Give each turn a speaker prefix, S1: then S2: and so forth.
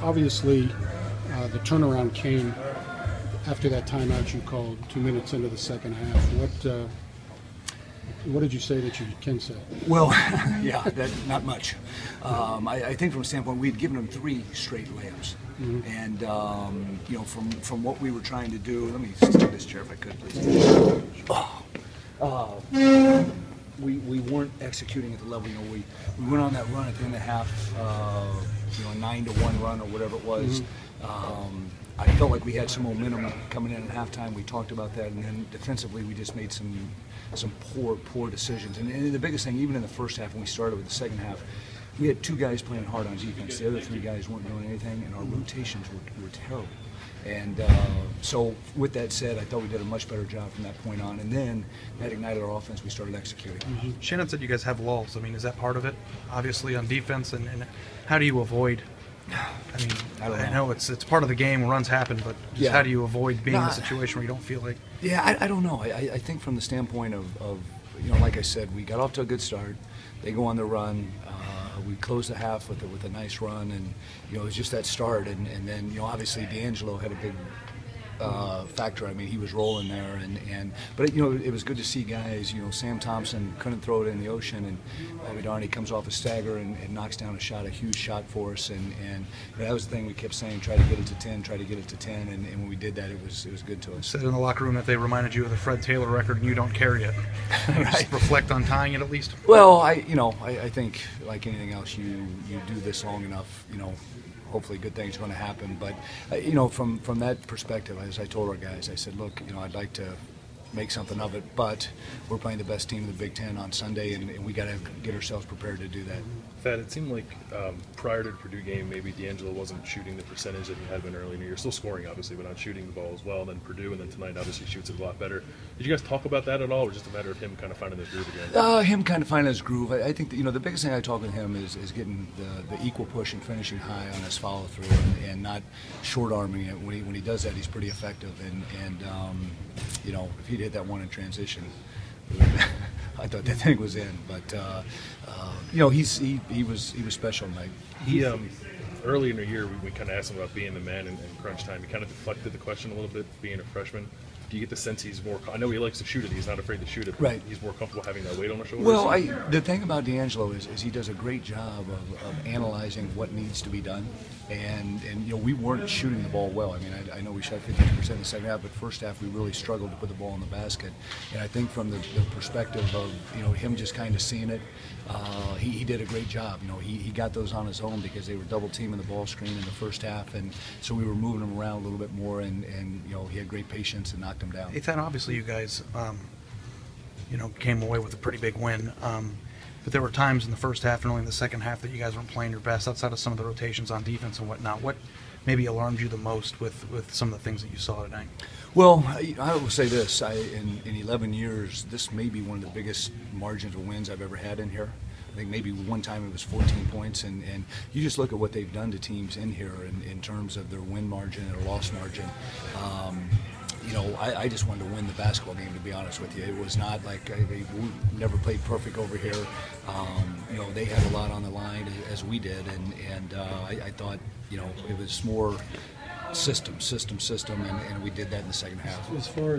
S1: obviously, the turnaround came after that timeout you called 2 minutes into the second half. What did you say that you can say?
S2: Well, yeah, not much. I think from a standpoint, we had given them 3 straight layups. Mm-hmm. And, from what we were trying to do, let me steal this chair if I could, please. We weren't executing at the level, we went on that run at the end of the half, a 9-1 run or whatever it was. Mm-hmm. I felt like we had some momentum coming in at halftime. We talked about that, and then defensively we just made some poor decisions. And the biggest thing, even in the first half when we started with the second half, we had 2 guys playing hard on defense. The other 3 guys weren't doing anything, and our rotations were terrible. And so with that said, I thought we did a much better job from that point on. And then that ignited our offense. We started executing.
S3: Mm-hmm. Shannon said you guys have lulls. I mean, is that part of it? Obviously on defense, and how do you avoid? I mean, I know it's part of the game. Runs happen, but just how do you avoid being in a situation where you don't feel like?
S2: Yeah, I don't know. I think from the standpoint of like I said, we got off to a good start. They go on the run. We closed the half with a nice run, and it was just that start, and then obviously D'Angelo had a big factor. I mean, he was rolling there, but it was good to see guys. Sam Thompson couldn't throw it in the ocean, and Bobby Darnay comes off a stagger and knocks down a huge shot for us, and that was the thing we kept saying: try to get it to 10, try to get it to 10, and when we did that, it was good to us.
S3: Said in the locker room that they reminded you of the Fred Taylor record, and you don't carry it.
S2: Right.
S3: Just reflect on tying it at least.
S2: Well, I think like anything else, you do this long enough, hopefully good things are going to happen. But, from that perspective, as I told our guys, I said, look, I'd like to make something of it, but we're playing the best team in the Big Ten on Sunday, and we got to get ourselves prepared to do that.
S4: Thad, it seemed like prior to the Purdue game, maybe D'Angelo wasn't shooting the percentage that he had been early in the year. Still scoring, obviously, but not shooting the ball as well. And then Purdue, and then tonight, obviously, shoots it a lot better. Did you guys talk about that at all, or just a matter of him kind of finding his groove again?
S2: Him kind of finding his groove. I think that, the biggest thing I talk with him is getting the equal push and finishing high on his follow through, and not short arming it. When he does that, he's pretty effective. And if he'd hit that one in transition, I thought that thing was in, but he was special tonight.
S4: He early in the year we kind of asked him about being the man in crunch time. He kind of deflected the question a little bit, being a freshman. Do you get the sense he's more? I know he likes to shoot it. He's not afraid to shoot it. Right. He's more comfortable having that weight on his shoulders.
S2: Well, the thing about D'Angelo is he does a great job of analyzing what needs to be done, and we weren't shooting the ball well. I mean, I know we shot 52% in the second half, but first half we really struggled to put the ball in the basket. And I think from the perspective of him just kind of seeing it, he did a great job. He got those on his own because they were double teaming the ball screen in the first half, and so we were moving him around a little bit more, and he had great patience and knocked him down.
S3: Hey, Thad, obviously you guys, came away with a pretty big win. But there were times in the first half and early in the second half that you guys weren't playing your best outside of some of the rotations on defense and whatnot. What maybe alarmed you the most with some of the things that you saw tonight?
S2: Well, I will say this. In 11 years, this may be one of the biggest margins of wins I've ever had in here. I think maybe one time it was 14 points, and you just look at what they've done to teams in here in terms of their win margin and their loss margin. I just wanted to win the basketball game, to be honest with you. It was not like we never played perfect over here. They had a lot on the line as we did, and I thought it was more system, and we did that in the second half.
S1: As far